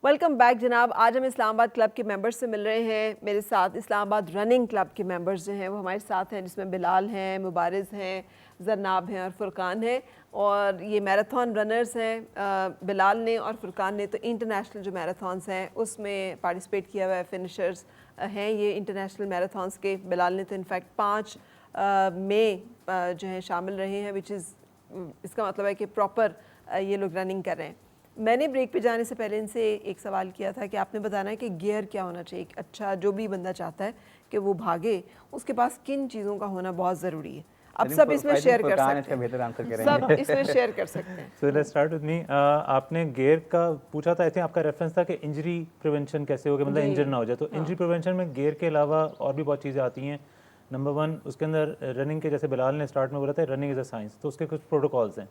Welcome back जनाब। आज हम इस्लामाबाद क्लब के मेंबर्स से मिल रहे हैं। मेरे साथ इस्लामाबाद रनिंग क्लब के मेंबर्स जो हैं वो हमारे साथ हैं, जिसमें बिलाल हैं, मुबारिज़ हैं, जरनाब हैं और फुरकान हैं। और ये मैराथन रनर्स हैं। बिलाल ने और फुरकान ने तो इंटरनेशनल जो मैराथन्स हैं उसमें पार्टिसिपेट किया हुआ है, फिनिशर्स हैं ये इंटरनेशनल मैराथन्स के। बिलाल ने तो इनफैक्ट 5 मई जो है शामिल रहे हैं, विच इज़ इसका मतलब है कि प्रॉपर ये लोग रनिंग कर रहे हैं। मैंने ब्रेक पे जाने से पहले इनसे एक सवाल किया था कि आपने बताना है कि गियर क्या होना चाहिए। एक अच्छा जो भी बंदा चाहता है कि वो भागे, उसके पास किन चीज़ों का होना बहुत ज़रूरी है। अब सब इसमें शेयर कर सकते हैं, सब इसमें शेयर कर सकते हैं। So let's start with me. आपने गियर का पूछा था, आई थिंक आपका रेफरेंस था कि इंजरी प्रिवेंशन कैसे होगा, मतलब इंजर ना हो जाए। तो इंजरी प्रिवेंशन में गियर के अलावा और भी बहुत चीज़ें आती हैं। नंबर 1 उसके अंदर रनिंग के, जैसे बिलाल ने स्टार्ट में बोला था रनिंग इज़ अ साइंस, तो उसके कुछ प्रोटोकॉल्स हैं।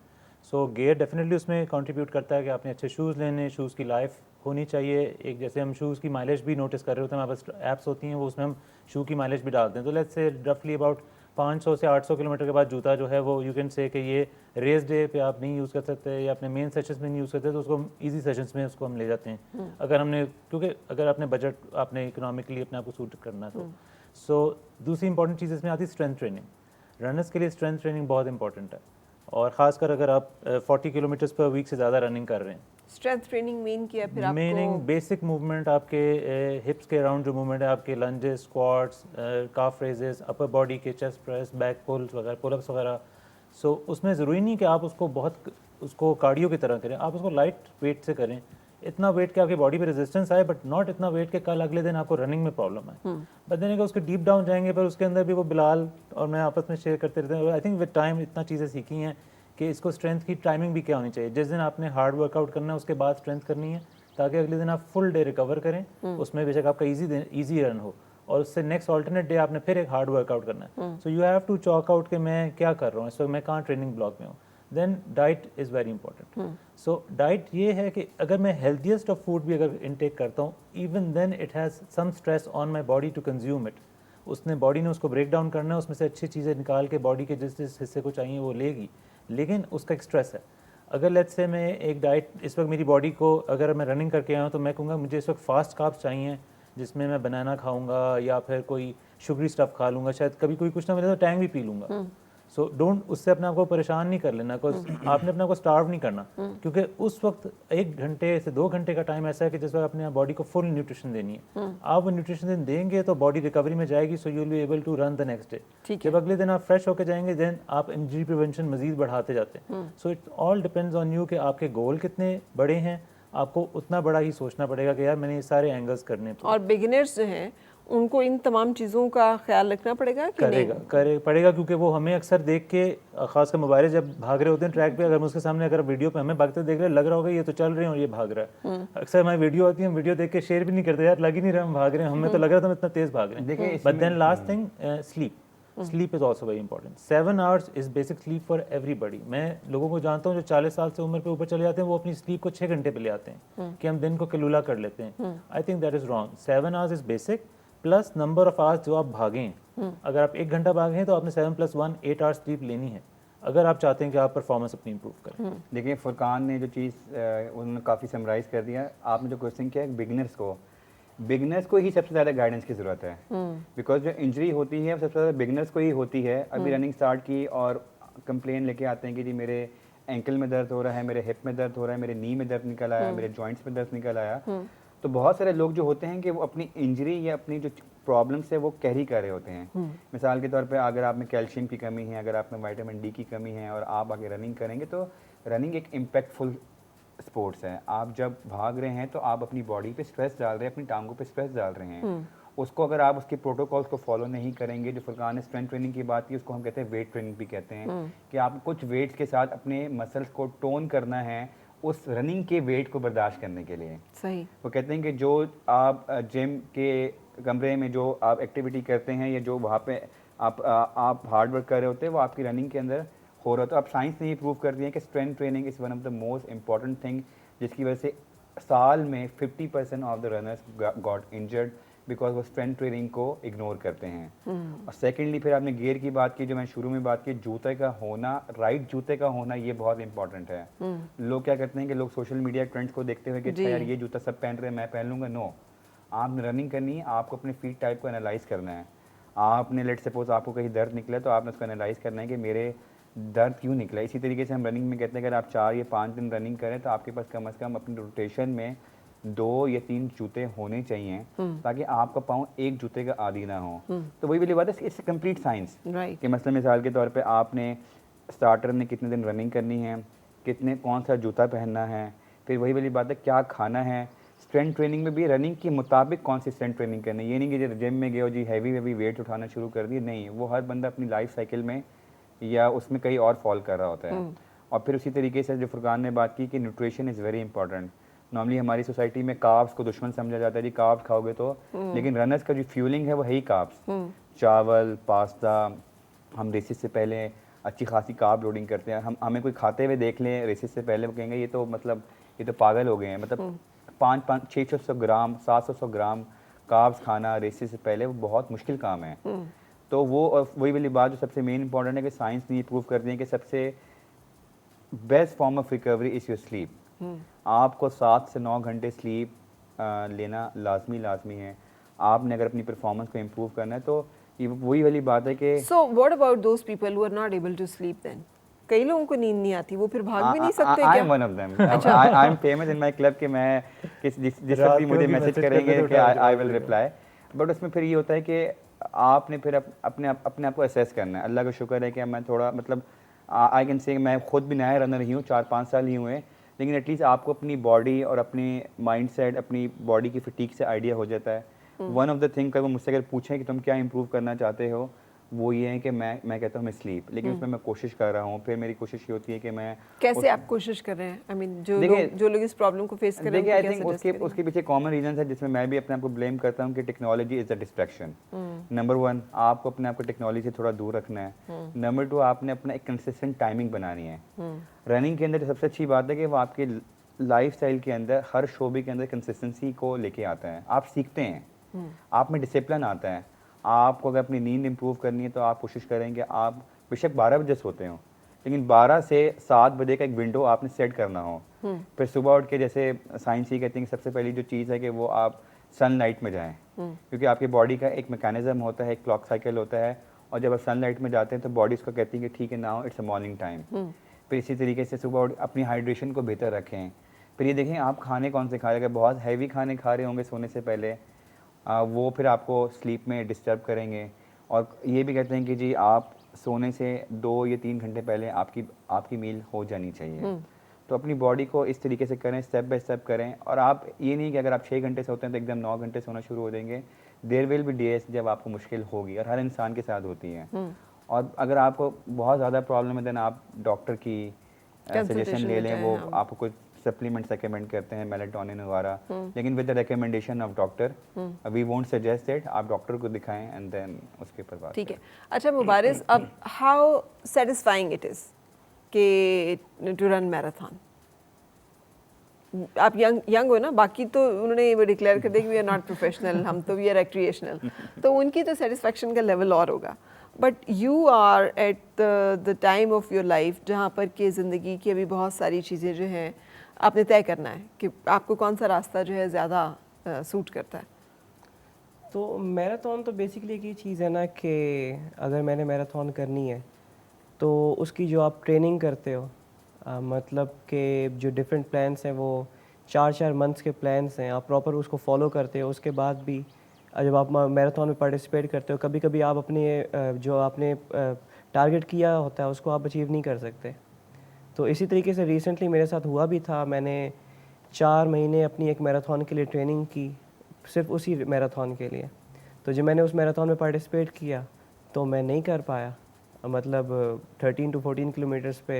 सो गियर डेफिनेटली उसमें कंट्रीब्यूट करता है कि आपने अच्छे शूज़ लेने, शूज़ की लाइफ होनी चाहिए। एक जैसे हम शूज़ की माइलेज भी नोटिस कर रहे होते हैं, हमारे पास ऐप्स होती हैं, वो उसमें हम शू की माइलेज भी डालते हैं। तो लेट्स से रफली अबाउट 500 से 800 किलोमीटर के बाद जूता जो है वो यू कैन से कि ये रेस डे पे आप नहीं यूज़ कर सकते या अपने मेन सेशंस में नहीं यूज़ करते, तो उसको हम ईजी सेशंस में उसको हम ले जाते हैं अगर हमने, क्योंकि अगर आपने बजट आपने इकोनॉमिकली अपने आप को सूट करना है तो। सो दूसरी इंपॉर्टेंट चीज़ इसमें आती है स्ट्रेंथ ट्रेनिंग। रनर्स के लिए स्ट्रेंथ ट्रेनिंग बहुत इंपॉर्टेंट है, और ख़ासकर अगर आप 40 किलोमीटर्स पर वीक से ज़्यादा रनिंग कर रहे हैं। स्ट्रेंथ ट्रेनिंग मीन किया फिर आपको? मीनिंग बेसिक मूवमेंट, आपके हिप्स के अराउंड जो मूवमेंट है, आपके लंजेस, स्क्वाट्स, काफ रेजेस, अपर बॉडी के चेस्ट प्रेस, बैक पुल्स वगैरह, पुलअप्स वगैरह। सो उसमें ज़रूरी नहीं कि आप उसको कार्डियो की तरह करें, आप उसको लाइट वेट से करें। इतना वेट कि आपकी बॉडी पे रेजिस्टेंस आए, बट नॉट इतना वेट कि कल अगले दिन आपको रनिंग में प्रॉब्लम आए। बट देने का उसके डीप डाउन जाएंगे, पर उसके अंदर भी वो बिलाल और मैं आपस में शेयर करते रहते हैं। आई थिंक विद टाइम इतना चीज़ें सीखी हैं कि इसको स्ट्रेंथ की टाइमिंग भी क्या होनी चाहिए। जिस दिन आपने हार्ड वर्कआउट करना है उसके बाद स्ट्रेंथ करनी है, ताकि अगले दिन आप फुल डे रिकवर करें। उसमें बेशक आपका ईजी रन हो, और उससे नेक्स्ट ऑल्टरनेट डे आपने फिर एक हार्ड वर्कआउट करना है। So you have to chalk out कि मैं क्या कर रहा हूँ इस वक्त, मैं कहाँ ट्रेनिंग ब्लॉक में हूँ। Then diet is very important. So diet ये है कि अगर मैं हेल्थीएस्ट ऑफ फूड भी अगर इनटेक करता हूँ, even then it has some stress on my body to consume it. उसने बॉडी ने उसको ब्रेक डाउन करना है, उसमें से अच्छी चीज़ें निकाल के बॉडी के जिस जिस हिस्से को चाहिए वो लेगी, लेकिन उसका एक स्ट्रेस है। अगर लेट्स से मैं एक डाइट इस वक्त मेरी बॉडी को, अगर मैं रनिंग करके आया हूँ तो मैं कहूँगा मुझे इस वक्त फास्ट कार्ब्स चाहिए, जिसमें मैं बनाना खाऊंगा या फिर कोई शुगरी स्टफ़ खा लूँगा, शायद कभी कोई कुछ ना मिले तो टैंग भी पी लूँगा। सो डोंट उससे अपने आप को परेशान नहीं कर लेना, बिकॉज आपने अपने आप को स्टार्व नहीं करना, क्योंकि उस वक्त 1 घंटे से 2 घंटे का टाइम ऐसा है कि जिस वक्त अपने बॉडी को फुल न्यूट्रिशन देनी है। आप वो न्यूट्रिशन देंगे तो बॉडी रिकवरी में जाएगी, so you will be able to run the next day. जब अगले दिन आप फ्रेश होकर जाएंगे, देन आप इंजरी प्रिवेंशन मजीद बढ़ाते जाते हैं। So it all depends on you कि आपके गोल कितने बड़े हैं। आपको उतना बड़ा ही सोचना पड़ेगा कि यार मैंने ये सारे एंगल्स करने। और बिगिनर्स जो हैं उनको इन तमाम चीज़ों का ख्याल रखना पड़ेगा कि नहीं? पड़ेगा, क्योंकि वो हमें अक्सर देख के, खासकर मोबाइल जब भाग रहे होते हैं ट्रैक पे, अगर उसके सामने अगर वीडियो पे हमें भागते देख रहे, लग रहा होगा ये तो चल रहे हैं और ये भाग रहा है। अक्सर हमारी वीडियो आती है, हम वीडियो देख के शेयर भी नहीं करते, यार लग ही नहीं रहा हम भाग रहे हैं, हमें तो लग रहा था हम इतना तेज़ भाग रहे हैं। But then last thing, sleep. Sleep is also very important. 7 hours is basic sleep for everybody. मैं लोगों को जानता हूँ जो 40 साल से उम्र पे ऊपर चले जाते हैं, वो अपनी स्लीप को 6 घंटे पे ले आते हैं कि हम दिन को कलूला कर लेते हैं। I think that is wrong. 7 hours is basic, plus number of hours जो आप भागें। अगर आप 1 घंटा भागे हैं तो आपने 7 + 1 8 आवर्स स्लीप लेनी है, अगर आप चाहते हैं कि आप परफॉर्मेंस अपनी इंप्रूव करें। देखिए फुरकान ने जो चीज़ उन्होंने काफ़ी समराइज़ कर दिया। आपने जो क्वेश्चन किया बिगनर्स को ही सबसे ज़्यादा गाइडेंस की ज़रूरत है, बिकॉज जो इंजरी होती है वो सबसे ज़्यादा बिगनर्स को ही होती है। अभी रनिंग स्टार्ट की और कंप्लेन लेके आते हैं कि जी मेरे एंकल में दर्द हो रहा है, मेरे हिप में दर्द हो रहा है, मेरे नी में दर्द निकल आया, मेरे जॉइंट्स में दर्द निकल आया। तो बहुत सारे लोग जो होते हैं कि वो अपनी इंजरी या अपनी जो प्रॉब्लम्स है वो कैरी कर रहे होते हैं। मिसाल के तौर पे अगर आप में कैल्शियम की कमी है, अगर आप में विटामिन डी की कमी है और आप आगे रनिंग करेंगे, तो रनिंग एक इम्पैक्टफुल स्पोर्ट्स है। आप जब भाग रहे हैं तो आप अपनी बॉडी पे स्ट्रेस डाल रहे हैं, अपनी टांगों पे स्ट्रेस डाल रहे हैं। उसको अगर आप उसके प्रोटोकॉल्स को फॉलो नहीं करेंगे, जो फुरकान ने स्ट्रेंथ ट्रेनिंग की बात की, उसको हम कहते हैं वेट ट्रेनिंग भी कहते हैं, कि आप कुछ वेट्स के साथ अपने मसल्स को टोन करना है उस रनिंग के वेट को बर्दाश्त करने के लिए। सही। वो कहते हैं कि जो आप जिम के कमरे में जो आप एक्टिविटी करते हैं या जो वहाँ पे आप हार्ड वर्क कर रहे होते हैं, वो आपकी रनिंग के अंदर हो रहा। तो अब साइंस ने ये प्रूव कर दिया कि strength training is one of the most important thing, जिसकी वजह से साल में 50% of the runners got injured because वो स्ट्रेंथ ट्रेनिंग को इग्नोर करते हैं। और सेकेंडली फिर आपने गियर की बात की, जो मैं शुरू में बात की, जूते का होना, राइट जूते का होना, ये बहुत इंपॉर्टेंट है। लोग क्या करते हैं कि लोग सोशल मीडिया ट्रेंड्स को देखते हुए कि अच्छा यार ये जूता सब पहन रहे हैं, मैं पहन लूँगा। नो, आपने रनिंग करनी है, आपको अपने फीट टाइप को एनालाइज करना है। आपने लेट सपोज आपको कहीं दर्द निकला तो आपने उसको एनालाइज करना है कि मेरे दर्द क्यों निकला। इसी तरीके से हम रनिंग में कहते हैं अगर आप 4 या 5 दिन रनिंग करें तो आपके पास कम से कम अपनी रोटेशन में 2 या 3 जूते होने चाहिए ताकि आपका पाँव एक जूते का आदी ना हो। तो वही वाली बात है, इट्स कंप्लीट साइंस कि मसलन मिसाल के तौर पे आपने स्टार्टर में कितने दिन रनिंग करनी है, कितने कौन सा जूता पहनना है, फिर वही वाली बात है क्या खाना है। स्ट्रेंथ ट्रेनिंग में भी रनिंग के मुताबिक कौन सी स्ट्रेंथ ट्रेनिंग करनी है। ये नहीं कि जो जिम में गए हो जी हैवी वेट उठाना शुरू कर दिए, नहीं, वो हर बंदा अपनी लाइफ साइकिल में या उसमें कहीं और फॉल कर रहा होता है। और फिर उसी तरीके से जो फुरकान ने बात की कि nutrition is very important. Normally हमारी सोसाइटी में कार्ब्स को दुश्मन समझा जाता है, जी कार्ब्स खाओगे तो, लेकिन रनर्स का जो फ्यूलिंग है वो है ही कार्ब्स। चावल, पास्ता, हम रेसिस से पहले अच्छी खासी कार्ब लोडिंग करते हैं। हमें कोई खाते हुए देख लें रेसिस से पहले, वो कहेंगे ये तो मतलब ये तो पागल हो गए हैं। मतलब 500-600 ग्राम 700 ग्राम कार्ब्स खाना रेसिस से पहले वो बहुत मुश्किल काम है। तो वो वही वाली बात जो सबसे मेन इंपॉर्टेंट है कि साइंस ने प्रूव कर दी है कि सबसे best form of recovery is your sleep. आपको 7 से 9 घंटे स्लीप लेना लाजमी है। आपने अगर अपनी परफॉर्मेंस को इम्प्रूव करना है तो ये वही वाली बात है कि so what about those people who are not able to sleep then? कई लोगों को नींद नहीं आती, वो फिर भाग भी नहीं सकते क्या? I am one of them. I am famous in my club कि मैं जिस वक्त भी मुझे मैसेज करेंगे कि आई विल रिप्लाई। बट उसमें फिर ये होता है कि आपने फिर अपने आप को असेस करना है। अल्लाह का शुक्र है कि मैं थोड़ा मतलब आई कैन से मैं खुद भी नया रनर ही हूँ, 4-5 साल ही हुए, लेकिन एटलीस्ट आपको अपनी बॉडी और अपनी माइंड सेट, अपनी बॉडी की फिटीक से आइडिया हो जाता है। वन ऑफ द थिंग, वो मुझसे अगर पूछें कि तुम क्या इंप्रूव करना चाहते हो, वो ये है कि मैं कहता हूँ मैं स्लीप, लेकिन उसमें मैं कोशिश कर रहा हूँ। फिर मेरी कोशिश ये होती है कि मैं कैसे आप कोशिश कर रहे हैं? आई मीन जो लोग इस प्रॉब्लम को फेस कर रहे हैं, देखिए आई थिंक उसके पीछे कॉमन रीजन है जिसमें मैं भी अपने आप को ब्लेम करता हूँ कि technology is a distraction. Number 1, आपको अपने आप को टेक्नोलॉजी से थोड़ा दूर रखना है। नंबर 2, आपने अपना एक कंसिस्टेंट टाइमिंग बनानी है। रनिंग के अंदर सबसे अच्छी बात है कि वो आपके लाइफ स्टाइल के अंदर, हर शोबे के अंदर कंसिस्टेंसी को लेके आता है। आप सीखते हैं, आप में डिसिप्लिन आता है। आपको अगर अपनी नींद इंप्रूव करनी है तो आप कोशिश करेंगे आप बेशक 12 बजे सोते हो, लेकिन 12 से 7 बजे का एक विंडो आपने सेट करना हो। फिर सुबह उठ के, जैसे साइंस ही कहते हैं कि सबसे पहली जो चीज़ है कि वो आप सनलाइट में जाएं, क्योंकि आपकी बॉडी का एक मैकेनिज्म होता है, एक क्लॉक साइकिल होता है, और जब आप सनलाइट में जाते हैं तो बॉडी उसको कहती है कि ठीक है now it's a morning time. फिर इसी तरीके से सुबह उठ अपनी हाइड्रेशन को बेहतर रखें। फिर ये देखें आप खाने कौन से खा रहे हैं। अगर बहुत हैवी खाने खा रहे होंगे सोने से पहले, वो फिर आपको स्लीप में डिस्टर्ब करेंगे। और ये भी कहते हैं कि जी आप सोने से 2 या 3 घंटे पहले आपकी मील हो जानी चाहिए। तो अपनी बॉडी को इस तरीके से करें, स्टेप बाय स्टेप करें। और आप ये नहीं कि अगर आप 6 घंटे सोते हैं तो एकदम 9 घंटे सोना शुरू हो जाएंगे। देयर विल बी डेज जब आपको मुश्किल होगी, और हर इंसान के साथ होती है। और अगर आपको बहुत ज़्यादा प्रॉब्लम है देन आप डॉक्टर की सजेशन ले लें। वो आपको कुछ सप्लीमेंट्स रिकमेंड करते हैं, मेलाटोनिन वगैरह, लेकिन with the recommendation of doctor. We won't suggest it, आप डॉक्टर को दिखाएं एंड देन उसके ऊपर बात। ठीक है। अच्छा मुबारिस, अब हाउ सेटिस्फाइंग इट इज़ कि टू रन मैराथन? आप यंग हो ना, बाकी तो उन्होंने वो डिक्लेयर कर दिया कि वी आर नॉट प्रोफेशनल, हम तो वी आर रिक्रिएशनल, तो उनकी तो सेटिस्फेक्शन का लेवल और होगा। But you are at the time of your life जहाँ पर कि ज़िंदगी की अभी बहुत सारी चीज़ें जो हैं आपने तय करना है कि आपको कौन सा रास्ता जो है ज़्यादा सूट करता है। तो मैराथन तो बेसिकली एक ही चीज़ है ना कि अगर मैंने मैराथन करनी है तो उसकी जो आप ट्रेनिंग करते हो, मतलब कि जो डिफरेंट प्लान्स हैं वो 4-4 मंथ्स के प्लान्स हैं, आप प्रॉपर उसको फॉलो करते हो। उसके बाद भी जब आप मैराथन में पार्टिसिपेट करते हो, कभी कभी आप अपने जो आपने टारगेट किया होता है उसको आप अचीव नहीं कर सकते। तो इसी तरीके से रिसेंटली मेरे साथ हुआ भी था। मैंने 4 महीने अपनी एक मैराथन के लिए ट्रेनिंग की, सिर्फ उसी मैराथन के लिए। तो जब मैंने उस मैराथन में पार्टिसिपेट किया तो मैं नहीं कर पाया, मतलब 13 to 14 किलोमीटर्स पे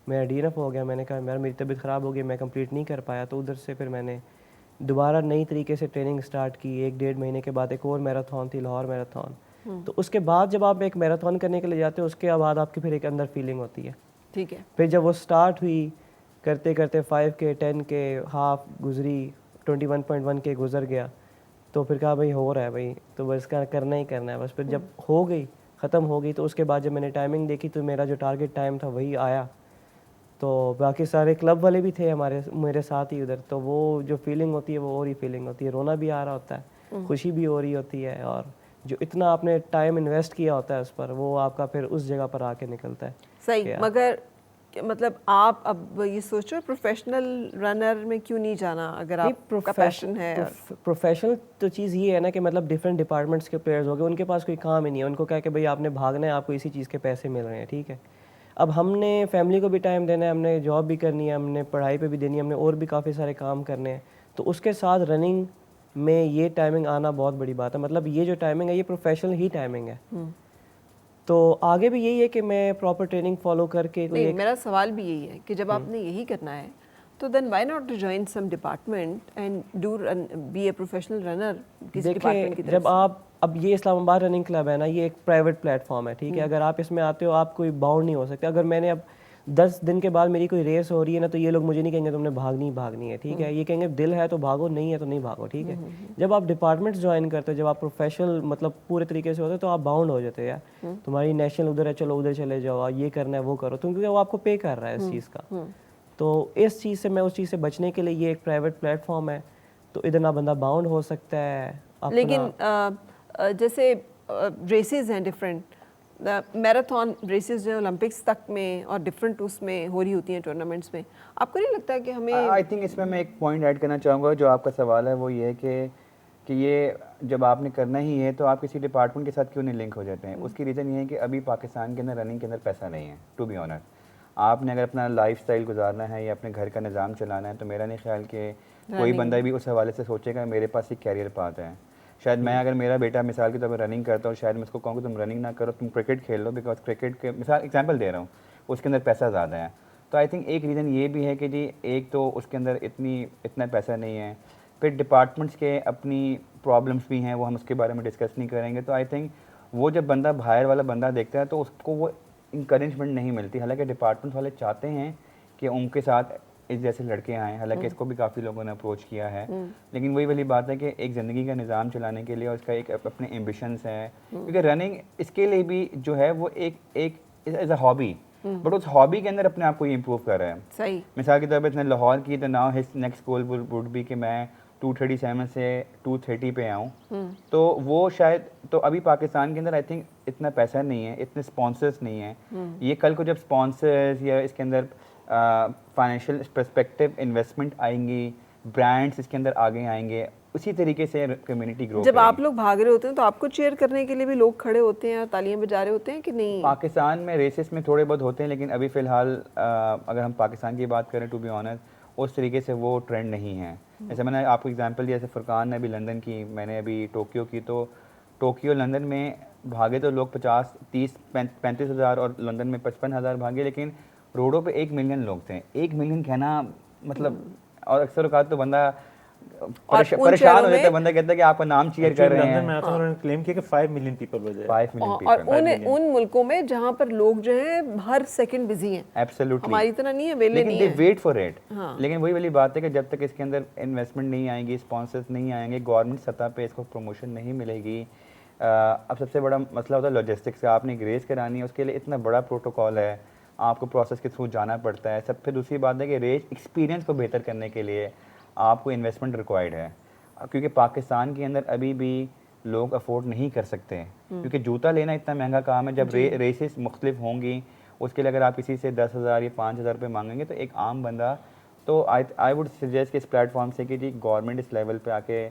मेरा DNF हो गया। मैंने कहा यार मेरी तबीयत ख़राब हो गई, मैं कंप्लीट नहीं कर पाया। तो उधर से फिर मैंने दोबारा नई तरीके से ट्रेनिंग स्टार्ट की। 1-1.5 महीने के बाद एक और मैराथन थी, लाहौर मैराथन। तो उसके बाद जब आप एक मैराथन करने के लिए जाते हो उसके बाद आपकी फिर एक अंदर फीलिंग होती है। ठीक है। फिर जब वो स्टार्ट हुई करते करते 5K 10K हाफ गुजरी, 21.1K गुजर गया, तो फिर कहा भाई हो रहा है भाई, तो बस का करना ही करना है बस। फिर जब हो गई, ख़त्म हो गई, तो उसके बाद जब मैंने टाइमिंग देखी तो मेरा जो टारगेट टाइम था वही आया। तो बाकी सारे क्लब वाले भी थे हमारे मेरे साथ ही उधर, तो वो जो फीलिंग होती है वो और ही फीलिंग होती है, रोना भी आ रहा होता है, खुशी भी हो रही होती है, और जो इतना आपने टाइम इन्वेस्ट किया होता है उस पर, वो आपका फिर उस जगह पर आके निकलता है। सही। मगर मतलब आप अब ये सोचो प्रोफेशनल रनर में क्यों नहीं जाना अगर आपका पैशन है? प्रोफेशनल तो चीज़ ये है ना कि मतलब डिफरेंट डिपार्टमेंट्स के प्लेयर्स हो गए, उनके पास कोई काम ही नहीं है, उनको क्या है कि भाई आपने भागना है, आपको इसी चीज़ के पैसे मिल रहे हैं, ठीक है। अब हमने फैमिली को भी टाइम देना है, हमने जॉब भी करनी है, हमने पढ़ाई पे भी देनी है, हमने और भी काफ़ी सारे काम करने हैं, तो उसके साथ रनिंग में ये टाइमिंग आना बहुत बड़ी बात है। मतलब ये जो टाइमिंग है ये प्रोफेशनल ही टाइमिंग है। तो आगे भी यही है कि मैं प्रॉपर ट्रेनिंग फॉलो करके कोई नहीं, मेरा सवाल भी यही है कि जब आपने यही करना है तो then why not to join some department and do be a professional runner किसी डिपार्टमेंट की देखिए, तरफ जब आप अब ये इस्लामाबाद रनिंग क्लब है ना, ये एक प्राइवेट प्लेटफॉर्म है, ठीक है। अगर आप इसमें आते हो आप कोई बाउंड नहीं हो सकते। अगर मैंने अब 10 दिन के बाद मेरी कोई रेस हो रही है ना, तो ये लोग मुझे नहीं कहेंगे तुमने भागनी है, ठीक है। ये कहेंगे दिल है तो भागो, नहीं है तो नहीं भागो, ठीक है। जब आप डिपार्टमेंट्स ज्वाइन करते हो, जब आप प्रोफेशनल मतलब पूरे तरीके से होते हो, तो आप बाउंड हो जाते हो यार, तुम्हारी नेशनल उधर है, चलो उधर चले जाओ, ये करना है वो करो, क्योंकि वो आपको पे कर रहा है इस चीज़ का। तो इस चीज़ से मैं उस चीज़ से बचने के लिए ये एक प्राइवेट प्लेटफॉर्म है, तो इधर ना बंदा बाउंड हो सकता है अपना। लेकिन जैसे रेसेस हैं डिफरेंट, मैराथन रेसेस जो ओलंपिक्स तक में और डिफरेंट उसमें हो रही होती हैं टूर्नामेंट्स में, आपको नहीं लगता कि हमें आई थिंक इसमें मैं एक पॉइंट ऐड करना चाहूँगा। जो आपका सवाल है वो ये है कि ये जब आपने करना ही है तो आप किसी डिपार्टमेंट के साथ क्यों नहीं लिंक हो जाते हैं। उसकी रीज़न ये है कि अभी पाकिस्तान के अंदर रनिंग के अंदर पैसा नहीं है, टू बी ऑनर। आपने अगर अपना लाइफस्टाइल गुजारना है या अपने घर का निज़ाम चलाना है, तो मेरा नहीं ख्याल कि कोई बंदा भी उस हवाले से सोचेगा मेरे पास एक कैरियर पाथ है। शायद मैं अगर मेरा बेटा मिसाल के तौर पर रनिंग करता हूँ, शायद मैं उसको कहूँ कि तुम रनिंग ना करो, तुम क्रिकेट खेल लो, बिकॉज क्रिकेट के मिसाल एग्जांपल दे रहा हूँ, उसके अंदर पैसा ज़्यादा है। तो आई थिंक एक रीज़न ये भी है कि जी एक तो उसके अंदर इतना पैसा नहीं है, फिर डिपार्टमेंट्स के अपनी प्रॉब्लम्स भी हैं, वो हम उसके बारे में डिस्कस नहीं करेंगे। तो आई थिंक वो जब बंदा बाहर वाला बंदा देखता है तो उसको वो इंकरेजमेंट नहीं मिलती। हालांकि डिपार्टमेंट वाले चाहते हैं कि उनके साथ इस जैसे लड़के आएँ, हालांकि इसको भी काफ़ी लोगों ने अप्रोच किया है, लेकिन वही वाली बात है कि एक ज़िंदगी का निज़ाम चलाने के लिए और उसका एक अपने एम्बिशंस हैं, क्योंकि रनिंग इसके लिए भी जो है वो एक एज अ हॉबी, बट उस हॉबी के अंदर अपने आप को ये इम्प्रूव कर रहा है। सही मिसाल के तौर पर इसने लाहौर की, तो now his next goal would be कि मैं 237 से 230 पे आऊँ। तो वो शायद, तो अभी पाकिस्तान के अंदर आई थिंक इतना पैसा नहीं है, इतने स्पॉन्सर्स नहीं है। ये कल को जब स्पॉन्सर्स या इसके अंदर फाइनेंशियल पर्सपेक्टिव इन्वेस्टमेंट आएंगी, ब्रांड्स इसके अंदर आगे आएंगे, उसी तरीके से कम्युनिटी ग्रो। जब आप लोग भाग रहे होते हैं तो आपको चेयर करने के लिए भी लोग खड़े होते हैं और तालियां बजा रहे होते हैं कि नहीं? पाकिस्तान में रेसेस में थोड़े बहुत होते हैं, लेकिन अभी फ़िलहाल अगर हम पाकिस्तान की बात करें, टू बी ऑनेस्ट, उस तरीके से वो ट्रेंड नहीं है। जैसे मैंने आपको एग्जांपल दिया, जैसे फुरकान ने अभी लंदन की, मैंने अभी टोक्यो की, तो टोक्यो लंदन में भागे तो लोग 50, 30, 35 हज़ार और लंदन में 55 हज़ार भागे, लेकिन रोडों पे 1 मिलियन लोग थे। 1 मिलियन कहना मतलब, और अक्सर औकात तो बंदा परेशान हो जाता है, बंदा कहता है कि आपका नाम चीयर कर रहे हैं। लंदन में आता उन्होंने क्लेम किया कि 5 मिलियन पीपल वजह 5 मिलियन और उन मुल्कों में जहाँ पर लोग जो हैं हर सेकंड बिजी हैं, एब्सोल्युटली हमारी इतना नहीं है, वेले नहीं है, है, वेट फॉर इट। लेकिन वही वाली बात है कि जब तक इसके अंदर इन्वेस्टमेंट नहीं आएंगी, स्पॉन्सर्स नहीं आएंगे, गवर्नमेंट सतह पे इसको प्रमोशन नहीं मिलेगी। अब सबसे बड़ा मसला होता है लॉजिस्टिक्स का। आपने एक रेस करानी है, उसके लिए इतना बड़ा प्रोटोकॉल है, आपको प्रोसेस के थ्रू जाना पड़ता है सब। फिर दूसरी बात है कि रेस एक्सपीरियंस को बेहतर करने के लिए आपको इन्वेस्टमेंट रिक्वायर्ड है, क्योंकि पाकिस्तान के अंदर अभी भी लोग अफोर्ड नहीं कर सकते, क्योंकि जूता लेना इतना महंगा काम है। जब रेसेस मुख्तलिफ होंगी, उसके लिए अगर आप किसी से 10,000 या 5,000 रुपये मांगेंगे, तो एक आम बंदा, तो आई वुड सजेस्ट कि इस प्लेटफॉर्म से कि जी गवर्नमेंट इस लेवल पे आके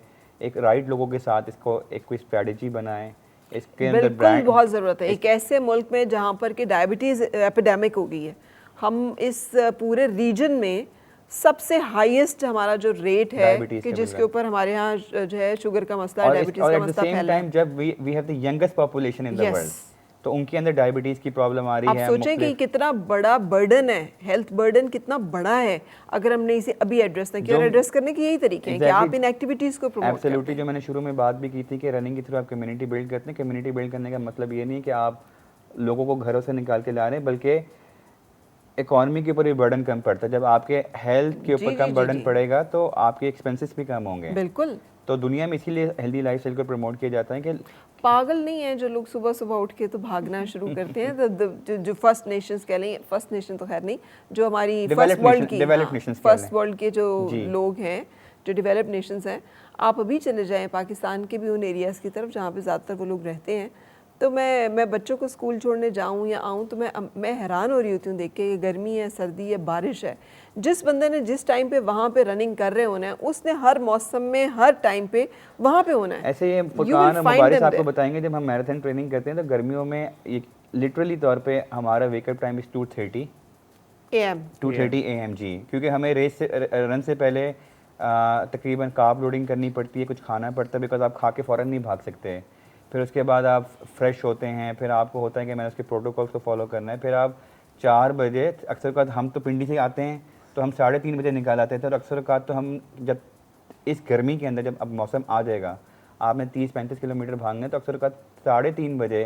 एक राइट लोगों के साथ इसको एक कोई स्ट्रेटजी बनाए, इसके अंदर बिल्कुल बहुत ज़रूरत है। एक ऐसे मुल्क में जहाँ पर कि डायबिटीज़ एपिडेमिक हो गई है, हम इस पूरे रीजन में सबसे हाईएस्ट हमारा जो रेट है कि जिसके ऊपर हमारे यहाँ जो है शुगर का मसला, डायबिटीज का मसला फैला है। जब we have the youngest population in the world, तो उनके अंदर डायबिटीज की प्रॉब्लम आ रही है। आप सोचें कि कितना बड़ा बर्डन है, हेल्थ बर्डन कितना बड़ा है अगर हमने इसे अभी एड्रेस ना किया। और एड्रेस करने के यही तरीके हैं कि आप इन एक्टिविटीज को प्रमोट करें। एब्सोल्युटली, जो मैंने शुरू में बात भी की थी कि रनिंग के थ्रू आप कम्युनिटी बिल्ड करते हैं। कम्युनिटी बिल्ड करने का मतलब ये नहीं कि आप लोगों को घरों से निकाल के ला रहे हैं, बल्कि इकॉनमी के ऊपर भी बर्डन कम पड़ता है। जब आपके हेल्थ के ऊपर कम बर्डन पड़ेगा तो आपके एक्सपेंसेस भी कम होंगे। बिल्कुल। तो दुनिया में इसीलिए हेल्दी लाइफस्टाइल को प्रमोट किया जाता है कि पागल नहीं है जो लोग सुबह सुबह उठ के तो भागना शुरू करते हैं। जो फर्स्ट नेशंस कह लें, फर्स्ट नेशन तो खैर नहीं, जो हमारी फर्स्ट वर्ल्ड की, फर्स्ट वर्ल्ड के जो लोग हैं, जो डेवलप्ड नेशंस हैं, आप अभी चले जाएं पाकिस्तान के भी उन एरियाज़ की तरफ जहाँ पे ज़्यादातर वो लोग रहते हैं, तो मैं बच्चों को स्कूल छोड़ने जाऊँ या आऊँ तो मैं हैरान हो रही होती हूँ देख के, गर्मी है, सर्दी है, बारिश है। जिस बंदे ने जिस टाइम पे वहाँ पे रनिंग कर रहे होना है, उसने हर मौसम में हर टाइम पे वहाँ पे होना है। ऐसे ये फुरकान और मुबारिस आपको बताएंगे, जब हम मैराथन ट्रेनिंग करते हैं तो गर्मियों में लिटरली तौर पे हमारा वेकअप टाइम इज़ 2:30 AM जी, क्योंकि हमें रेस से रन से पहले तकरीबन कार्ब लोडिंग करनी पड़ती है, कुछ खाना पड़ता है, बिकॉज आप खा के फ़ौरन नहीं भाग सकते। फिर उसके बाद आप फ्रेश होते हैं, फिर आपको होता है कि मैंने उसके प्रोटोकॉल्स को फॉलो करना है। फिर आप 4 बजे, अक्सर का हम तो पिंडी से आते हैं तो हम 3:30 बजे निकाल आते थे, और अक्सर का तो हम जब इस गर्मी के अंदर जब अब मौसम आ जाएगा, आपने 30-35 किलोमीटर भागना है, तो अक्सर का 3:30 बजे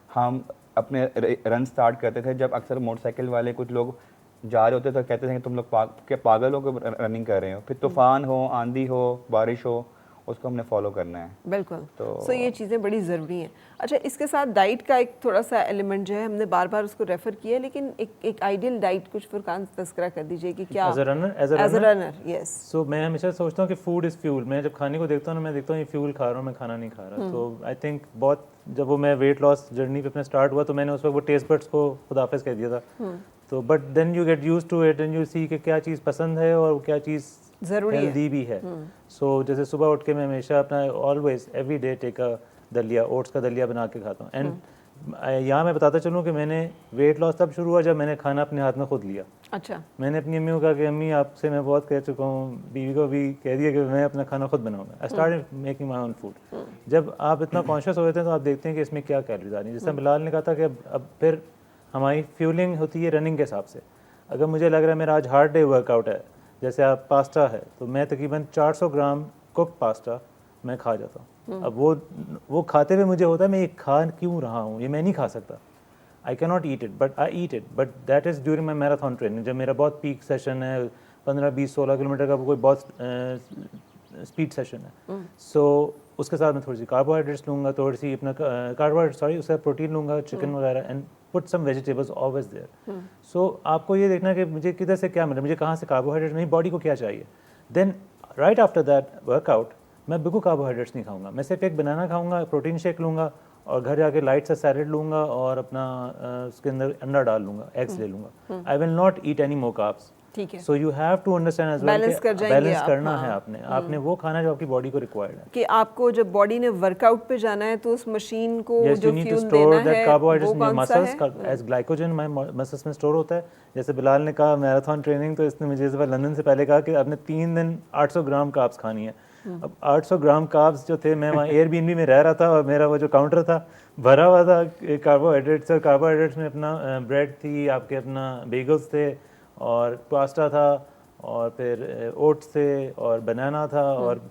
हम अपने रन स्टार्ट करते थे। जब अक्सर मोटरसाइकिल वाले कुछ लोग जा रहे होते तो कहते थे कि तुम लोग क्या पागल हो कि रनिंग कर रहे हो। फिर तूफ़ान हो, आंधी हो, बारिश हो, उसको हमने फॉलो करना है। बिल्कुल। तो ये चीज़ें बड़ी ज़रूरी हैं। अच्छा, इसके साथ डाइट का एक थोड़ा सा एलिमेंट जो है, हमने बार बार उसको रेफ़र किया है, लेकिन एक आइडियल डाइट कुछ फुरकान तस्करा कर दीजिए कि क्या एज अ रनर यस। सो मैं हमेशा सोचता हूँ कि फूड इज़ फ्यूल। मैं जब खाने को देखता हूँ ना, मैं देखता हूँ ये फ्यूल खा रहा हूँ, मैं खाना नहीं खा रहा। तो आई थिंक बहुत, जब वो मैं वेट लॉस जर्नी पे अपना स्टार्ट हुआ तो मैंने उस वक्त वो टेस्ट बड्स को खुदाफिज कह दिया था। तो but then you get used to it and you see कि क्या चीज़ पसंद है और क्या चीज़ हेल्दी भी है। सो जैसे सुबह उठ के मैं हमेशा अपना always every day take a daliya, oats का दलिया बना के खाता हूँ। एंड यहाँ मैं बताता चलूँ कि मैंने वेट लॉस तब शुरू हुआ जब मैंने खाना अपने हाथ में खुद लिया। अच्छा। मैंने अपनी अम्मी को कहा कि अम्मी आपसे मैं बहुत कह चुका हूँ, बीवी को भी कह दिया कि मैं अपना खाना खुद बनाऊंगा। I started making my own food. जब आप इतना कॉन्शियस हो जाते हैं तो आप देखते हैं कि इसमें क्या कैलोरीज आ रही है। जैसे बिलाल ने कहा था कि अब फिर हमारी फ्यूलिंग होती है रनिंग के हिसाब से। अगर मुझे लग रहा है मेरा आज हार्ड डे वर्कआउट है, जैसे आप पास्ता है, तो मैं तकरीबन 400 ग्राम कुक पास्ता मैं खा जाता हूँ। अब वो खाते हुए मुझे होता है मैं ये खा क्यों रहा हूँ, ये मैं नहीं खा सकता। I can not eat it but I eat it, but that is during my marathon training. जब मेरा बहुत पीक सेशन है, 15-20-16 किलोमीटर का कोई बहुत स्पीड सेशन है, सो उसके साथ मैं थोड़ी सी कार्बोहाइड्रेट्स लूँगा, थोड़ी सी अपना उसके साथ प्रोटीन लूँगा, चिकन वगैरह, and put some vegetables always there. So आपको ये देखना कि मुझे किधर से क्या मिला, मुझे कहाँ से कार्बोहाइड्रेट, मेरी बॉडी को क्या चाहिए। Then right after that workout मैं बिल्कुल कार्बोहाइड्रेट्स नहीं खाऊंगा, मैं सिर्फ एक बनाना खाऊंगा, प्रोटीन शेक लूँगा, और घर जाके लाइट सा सैलेड लूँगा और अपना उसके अंदर अंडा डाल लूँगा, एग्स ले लूँगा। I will not eat any more carbs. ठीक है। So you have to understand as well, balance करना है आपने वो खाना जो आपकी बॉडी को रिक्वायर्ड है। कि आपको जब बॉडी ने वर्कआउट पे जाना है तो उस मशीन को जो फ्यूल देना है carbohydrates in your muscles as glycogen muscles में स्टोर होता है। जैसे बिलाल ने कहा मैराथन ट्रेनिंग, तो इसने मुझे इस बार लंदन से पहले कहा कि आपने 3 दिन 800 ग्राम कार्ब्स खानी है। अब 800 ग्राम कार्ब्स जो थे, मैं वहाँ एयरबीएनबी में रह रहा था और मेरा वो जो काउंटर था भरा हुआ था कार्बोहाइड्रेट्स। और कार्बोहाइड्रेट्स में अपना ब्रेड थी, आपके अपना बेगल्स थे, और पास्ता था, और फिर ओट्स थे, और बनाना था, और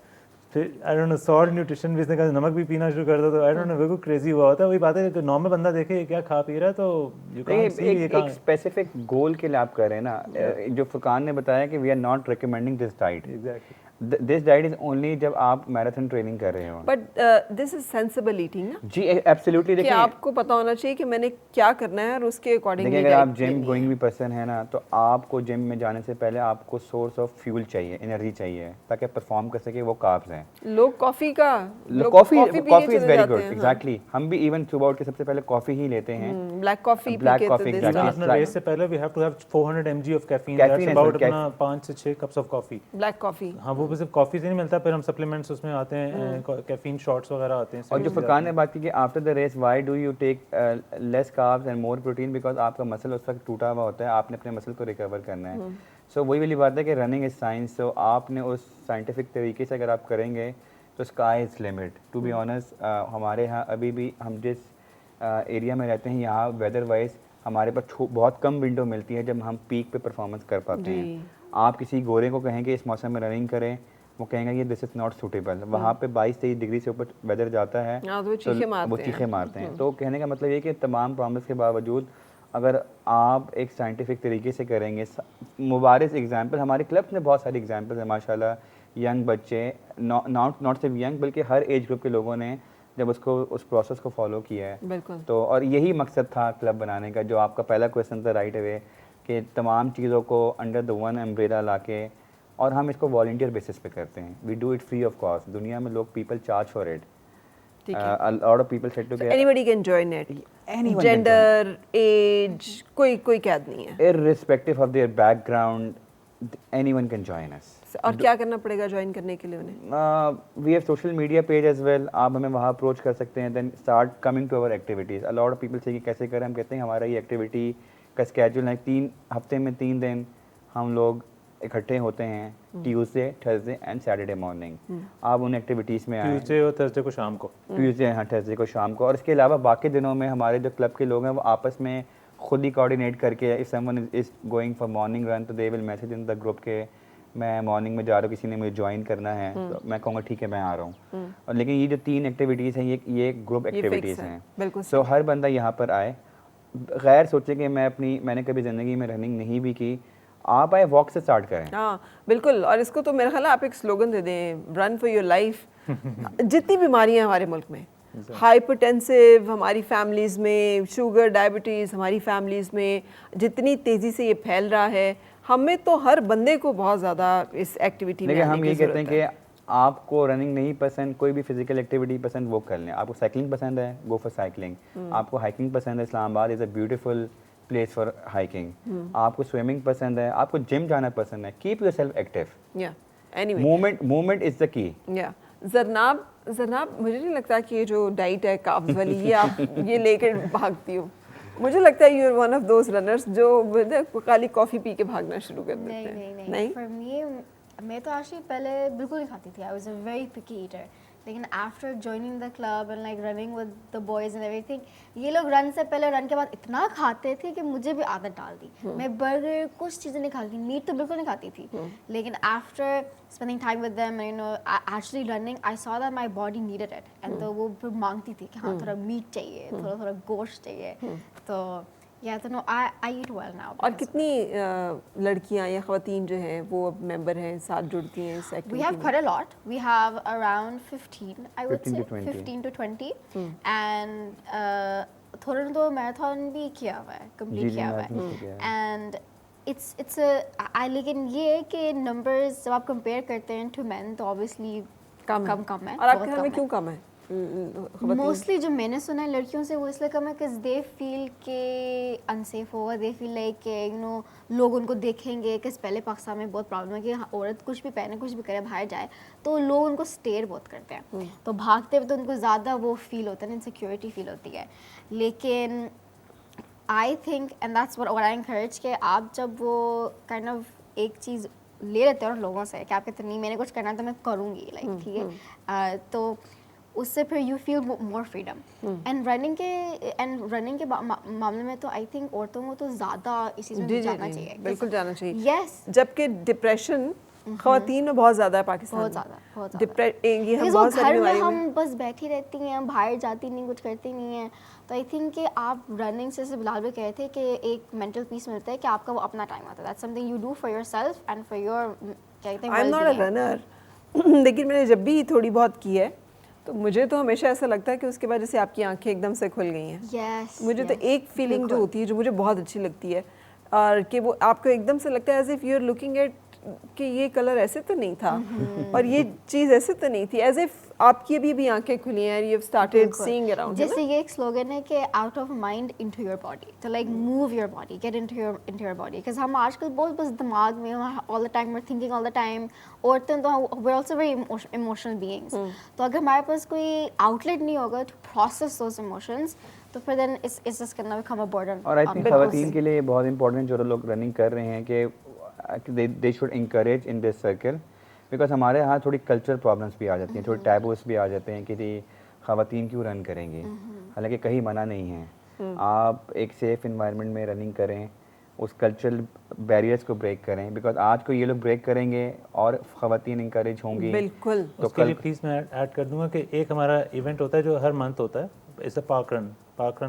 फिर I don't know salt nutrition भी, इसने कहा नमक भी पीना शुरू कर दो। तो आई डोंट नो, बिल्कुल क्रेजी हुआ होता है। वही बात है कि नॉर्मल बंदा देखे क्या खा पी रहा है, तो यू कांट सी ये एक स्पेसिफिक गोल के लिए आप कर रहे हैं ना। जो फुरकान ने बताया कि we are not recommending this diet, exactly this diet is only जब आप मैराथन ट्रेनिंग कर रहे हो। But this is sensible eating ना जी, एब्सोल्युटली। कि देखिए, आपको पता होना चाहिए कि मैंने क्या करना है और उसके अकॉर्डिंग। देखिए, अगर आप जिम गोइंग भी पर्सन है ना, तो आपको जिम में जाने से पहले आपको सोर्स ऑफ फ्यूल चाहिए, एनर्जी चाहिए, ताकि आप परफॉर्म कर सके। वो कार्ब्स हैं। लोग coffee is very good, exactly. हम भी इवन सुबह उठ के सबसे पहले कॉफी ही लेते हैं, ब्लैक कॉफी। अपना रेस से पहले we have to have 400 mg of caffeine, that's about अपना 5 से 6 cups of coffee, black coffee. हाँ, वो सिर्फ कॉफी से नहीं मिलता, फिर हम सप्लीमेंट्स उसमें आते हैं, कैफीन शॉट्स वगैरह आते हैं। और जो फुरकान ने बात की कि after the race why do you take less carbs and more protein, because आपका मसल उस वक्त टूटा हुआ होता है, आपने अपने मसल को रिकवर करना है। सो वही वाली बात है कि रनिंग इज साइंस। सो आपने उस साइंटिफिक तरीके से अगर आप करेंगे तो sky is limit. To be honest, हमारे यहाँ अभी भी हम जिस एरिया में रहते हैं, यहाँ वेदर वाइज हमारे पास बहुत कम विंडो मिलती है जब हम पीक पे परफॉर्मेंस कर पाते हैं। आप किसी गोरे को कहेंगे इस मौसम में रनिंग करें, वो कहेंगे ये दिस इज़ नॉट सूटेबल। वहाँ पे 22-23 डिग्री से ऊपर वेदर जाता है तो वो चीखे मारते हैं। तो कहने का मतलब ये कि तमाम प्रॉमिस के बावजूद अगर आप एक साइंटिफिक तरीके से करेंगे, मुबारक एग्जाम्पल, हमारे क्लब्स में बहुत सारी एग्जाम्पल्स हैं माशाल्लाह, यंग बच्चे, नॉट सिर्फ यंग बल्कि हर एज ग्रुप के लोगों ने जब उसको उस प्रोसेस को फॉलो किया है। बिल्कुल। तो और यही मकसद था क्लब बनाने का, जो आपका पहला क्वेश्चन था राइट अवे, कि तमाम चीज़ों को अंडर द वन अम्ब्रेला लाके, और हम इसको वॉलंटियर बेसिस पे करते हैं। We do it free of cost. दुनिया में लोग पीपल चार्ज फॉर इट। ठीक है। A lot of people said to So anybody can join it. Anyone can Gender, age, कोई कैद नहीं है। irrespective of their background, anyone can join us. और क्या करना पड़ेगा ज्वाइन करने के लिए उन्हें? We have social media page as well. आप हमें वहाँ अप्रोच कर सकते हैं। Then start coming to our activities. A lot of people say कि कैसे करें। हम कहते हैं हमारा ये एक्टिविटी का स्केड्यूल है, 3 हफ्ते में 3 दिन हम लोग इकट्ठे होते हैं, Tuesday, Thursday and Saturday morning. आप उन एक्टिविटीज़ में आए, ट्यूसडे और थर्सडे को शाम को, ट्यूसडे हाँ थर्सडे को शाम को। और इसके अलावा बाकी दिनों में हमारे जो क्लब के लोग हैं वो आपस में खुद ही कोऑर्डिनेट करके, if someone is going for morning run तो they will message in the group के मैं मॉर्निंग में जा रहा हूँ, किसी ने मुझे ज्वाइन करना है, तो मैं कहूँगा ठीक है मैं आ रहा हूँ। और लेकिन ये जो 3 एक्टिविटीज़ हैं ये ग्रुप एक्टिविटीज़ हैं। बिल्कुल। सो हर बंदा यहाँ पर आए, गैर सोचे कि मैंने कभी ज़िंदगी में रनिंग नहीं भी की, आप आए वॉक से स्टार्ट करें। हाँ बिल्कुल। और इसको तो मेरा ख्याल है आप एक स्लोगन दे दें, रन फॉर योर लाइफ। जितनी बीमारियां हमारे मुल्क में, हाइपरटेंसिव हमारी फैमिलीज़ में, शुगर डायबिटीज़ हमारी फैमिलीज़ में जितनी तेज़ी से ये फैल रहा है, हमें तो हर बंदे को बहुत ज़्यादा इस एक्टिविटी में लेकिन आने हम की ये कहते हैं ज़रूरत है। कि आपको रनिंग नहीं पसंद, कोई भी फिजिकल एक्टिविटी पसंद, वो कर लें। आपको साइकिलिंग पसंद है, गो फॉर साइकिलिंग। आपको हाइकिंग पसंद है, Islamabad is a beautiful place for hiking. आपको स्विमिंग पसंद है, आपको जिम जाना पसंद है, कीप योरसेल्फ एक्टिव। या anyway, movement is the key. या ज़रनाब मुझे नहीं लगता कि ये जो डाइट है काब्स वाली, ये आप ये लेकर भागती हो। मुझे लगता है you are one of those runners जो खाली कॉफ़ी पी के भागना शुरू कर देते हैं। नहीं फॉर मी, मैं तो एक्चुअली पहले बिल्कुल नहीं खाती थी। I was a very picky eater, लेकिन after joining the club and like running with the boys and everything, ये लोग रन से पहले रन के बाद इतना खाते थे कि मुझे भी आदत डाल दी। मैं बर्गर कुछ चीज़ें नहीं खाती, मीट तो बिल्कुल नहीं खाती थी, लेकिन after spending time with them, you know, actually running, I saw that my body needed it. And तो वो फिर मांगती थी कि हाँ थोड़ा मीट चाहिए, थोड़ा गोश्त चाहिए। तो या तो नो आई ईट वेल नाउ। और कितनी लड़कियां या ख़वातीन जो हैं वो अब मेंबर हैं, साथ जुड़ती हैं इस एक्टिविटी We have में? quite a lot. We have around 15, I would 15 say, to 20. 15 to 20. And थोड़ा ना तो मैराथन भी किया हुआ है, कंप्लीट किया हुआ है। And it's a लेकिन ये है कि numbers जब आप compare करते हैं to men तो obviously कम है। और आपके ख्याल में क्यों कम है? मोस्टली जो मैंने सुना है लड़कियों से वो इसलिए कम है कि दे फील के अनसेफ होगा, they feel like you know लोग उनको देखेंगे। कि पहले पाकिस्तान में बहुत प्रॉब्लम है कि औरत कुछ भी पहने कुछ भी करे बाहर जाए तो लोग उनको स्टेयर बहुत करते हैं, तो भागते हुए तो उनको ज़्यादा वो फील होता है, इनसिक्योरिटी फील होती है। लेकिन I think and that's what I encourage कि आप जब वो काइंड ऑफ एक चीज़ ले लेते हो लोगों से कि आप कहते नहीं मैंने कुछ करना है तो मैं करूँगी, लाइक ठीक है, तो उससे फिर you feel more freedom. And running के मामले में तो आई थिंक औरतों को तो ज़्यादा इस चीज़ में जाना चाहिए, बिल्कुल जाना चाहिए। यस, जबकि डिप्रेशन ख़वातीन में बहुत ज़्यादा है पाकिस्तान में। बहुत ज़्यादा। ये हम बहुत सारी घर में बीमारी में हम बस बैठी रहती हैं, बाहर जाती नहीं, कुछ करती नहीं है। तो आई थिंक कि आप रनिंग से बिलाल भी कहे थे कि एक मेंटल पीस मिलता है कि आपका वो अपना टाइम आता है। That's something you do for yourself and for your क्या कहते हैं, I am not a runner, लेकिन मैंने जब भी थोड़ी बहुत की है तो मुझे तो हमेशा ऐसा लगता है कि उसके बाद जैसे आपकी आंखें एकदम से खुल गई हैं। यस, मुझे तो एक फीलिंग जो होती है जो मुझे बहुत अच्छी लगती है, और कि वो आपको एकदम से लगता है as if you are looking at कि ये कलर ऐसे तो नहीं था और ये चीज़ ऐसे तो नहीं थी, एज इफ आपकी अभी भी आंखें खुली हैं, you have started seeing around. जैसे ये एक स्लोगन है कि out of mind into your body, तो like move your body, get into your body. Because हम आजकल बहुत बस दिमाग में all the time, we are thinking all the time. औरतें तो we are also very emotional beings, तो अगर हमारे पास कोई आउटलेट नहीं होगा टू प्रोसेस दोस इमोशंस तो फिर then it's just gonna become a burden. और आई थिंक ख़वातीन के लिए ये बहुत इंपॉर्टेंट जो लोग रनिंग कर रहे हैं कि they should encourage in this circle, because हमारे यहाँ थोड़ी कल्चरल प्रॉब्लम्स भी आ जाती हैं, थोड़े टैबूस भी आ जाते हैं कि जी ख़वातीन क्यों रन करेंगे, हालांकि कहीं मना नहीं है। आप एक सेफ़ इन्वायरमेंट में रनिंग करें, उस कल्चरल बैरियर्स को ब्रेक करें, बिकॉज आज को ये लोग ब्रेक करेंगे और ख़वातीन इंकरेज होंगी। बिल्कुल। तो उसके लिए प्लीज़ मैं ऐड कर दूंगा कि एक हमारा इवेंट होता है जो हर मंथ होता है, इसे पार्क रन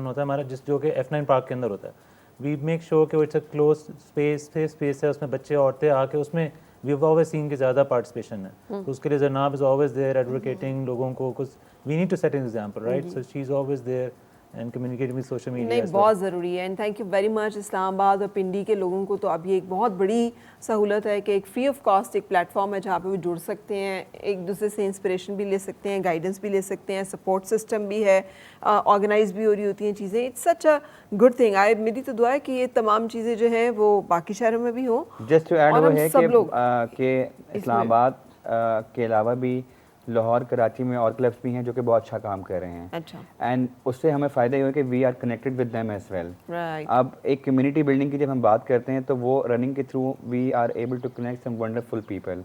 होता है हमारा, जो कि F9 पार्क के अंदर होता है। वी मेक श्योर कि वो इट्स अ क्लोज स्पेस है, उसमें बच्चे औरतें आके उसमें वी हैव ऑलवेज सीन कि ज़्यादा पार्टिसिपेशन है, तो उसके लिए जनाब इज़ ऑलवेज देयर एडवोकेटिंग लोगों को, कुछ we need to set an example, right? So she is always there and communicating with social media. नहीं, बहुत ज़रूरी है। And thank you very much. Islamabad और पिंडी के लोगों को तो अब ये एक बहुत बड़ी सहूलत है कि एक फ्री ऑफ कॉस्ट एक प्लेटफॉर्म है जहाँ पे वो जुड़ सकते हैं, एक दूसरे से इंस्पिरेशन भी ले सकते हैं, गाइडेंस भी ले सकते हैं, सपोर्ट सिस्टम भी है, ऑर्गेनाइज भी हो रही होती हैं चीज़ें। It's such a good thing. मेरी तो दुआ है कि ये तमाम चीज़ें जो हैं वो बाकी शहरों में भी हों। जस्ट टू ऐड और वो हम है सब लोग कि इस्लामाबाद के अलावा भी लाहौर, कराची में और क्लब्स भी हैं जो कि बहुत अच्छा काम कर रहे हैं। अच्छा, एंड उससे हमें फ़ायदा ये हो कि we are connected with them as well. Right. अब एक कम्युनिटी बिल्डिंग की जब हम बात करते हैं तो वो रनिंग के through we are able to connect some wonderful people.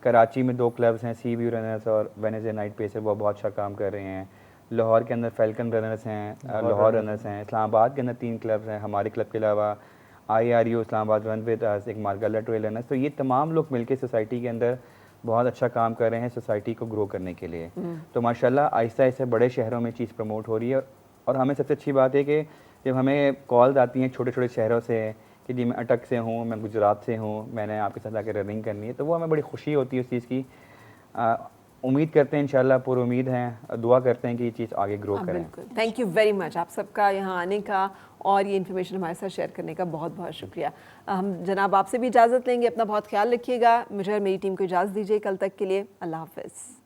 Karachi में 2 क्लब्स हैं, सी व्यू रनर्स और वेडनेसडे नाइट पेसर, वो बहुत अच्छा काम कर रहे हैं। लाहौर के अंदर फैल्कन रनर्स हैं, लाहौर रनर्स हैं। इस्लामाबाद के अंदर 3 क्लब्स हैं हमारे क्लब के अलावा, IRU Islamabad run with us, एक मार्गला ट्रेल रनर्स। तो ये तमाम लोग मिलकर सोसाइटी के अंदर बहुत अच्छा काम कर रहे हैं सोसाइटी को ग्रो करने के लिए। तो माशाल्लाह आहिस्ता आहिस्ता बड़े शहरों में चीज़ प्रमोट हो रही है। और हमें सबसे अच्छी बात है कि जब हमें कॉल्स आती हैं छोटे छोटे शहरों से कि जी मैं अटक से हूँ, मैं गुजरात से हूँ, मैंने आपके साथ आकर रनिंग करनी है, तो वो हमें बड़ी खुशी होती है उस चीज़ की। उम्मीद करते हैं इंशाल्लाह, पूरी उम्मीद है, दुआ करते हैं कि ये चीज़ आगे ग्रो करें। बिल्कुल, थैंक यू वेरी मच आप सबका यहाँ आने का और ये इन्फॉर्मेशन हमारे साथ शेयर करने का बहुत बहुत शुक्रिया। हम जनाब आपसे भी इजाज़त लेंगे, अपना बहुत ख्याल रखिएगा। मुझे और मेरी टीम को इजाज़त दीजिए कल तक के लिए। अल्लाह हाफ़िज़।